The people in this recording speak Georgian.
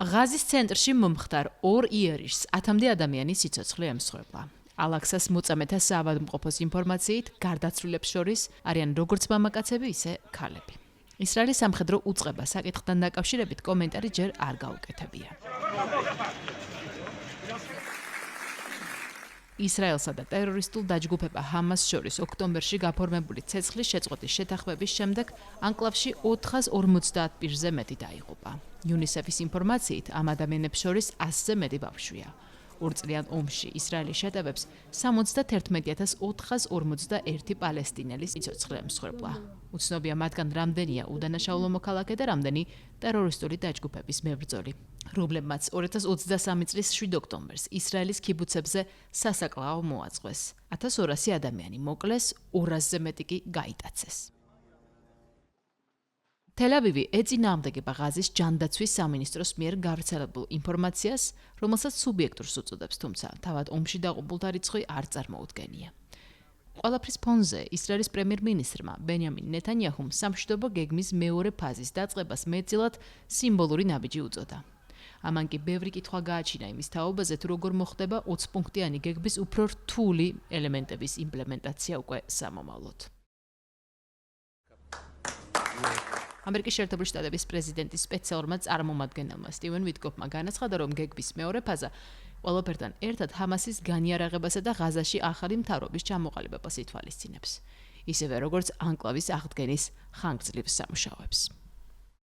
ღაზის ცენტრში მომხდარ 2 იერიშს 10-მდე ადამიანის სიცოცხლე ემსხვერპლა. ალაქსას მოწამეთა საავადმყოფოს ინფორმაციით, გარდაცვლილებს შორის არიან როგორც მამაკაცები, ისე ქალები. ისრაელის სამხედრო უწყება საკითხთან დაკავშირებით კომენტარი ჯერ არ გაუკეთებია. ისრაელსა და ტერორისტულ დაჯგუფება ჰამას შორის ოქტომბერში გაფორმებული ცეცხლის შეწყვეტის შეთანხმების შემდეგ ანკლავში 450 პირზე მეტი დაიღუპა. UNICEF-ის ინფორმაციით, ამ ადამიანებს შორის 100-ზე მეტი ბავშვია. 2 წლიან ომში ისრაელი შეტევებს 71451 პალესტინელის სიცოცხლე ემსხვერპლა. უცნობია მათგან რამდენია უდანაშაულო მოქალაქე და რამდენი ტერორისტული დაჯგუფების მებრძოლი. რომლებმაც 2023 წლის 7 ოქტომბერს ისრაელის ქიბუცებზე სასაკლაო მოაწყვეს. 1200 ადამიანი მოკლეს, 200-ზე მეტი კი გაიტაცეს. თელ-ავივი ეწინააღმდეგება ღაზის ჯანდაცვის სამინისტროს მიერ გავრცელებულ ინფორმაციას, რომელსაც სუბიექტურს უწოდებს, თუმცა თავად ომში დაყუპულთა რიცხვი არ წარმოუდგენია. ყველაფრის ფონზე ისრაელის პრემიერ-მინისტრმა ბენიამინ ნეთანიაჰუმ სამშვიდობო გეგმის მეორე ფაზის დაწყებას მეტწილად სიმბოლური ნაბიჯი უწოდა. ამან კი ბევრი კითხვა გააჩინა იმის თაობაზე, თუ როგორ მოხდება 20 პუნქტიანი გეგმის უფრო რთული ელემენტების იმპლემენტაცია უკვე სამომავლოდ. ამერიკის შეერთებული შტატების პრეზიდენტის სპეციალურმა წარმომადგენელმა სტივენ ვიტკოფმა განაცხადა, რომ გეგმის მეორე ფაზა ყველაფერთან ერთად ჰამასის განიარაღებასა და ღაზაში ახალი მთავრობის ჩამოყალიბებას ითვალისწინებს, ისევე როგორც ანკლავის აღდგენის ხანგრძლივ სამუშაოებს.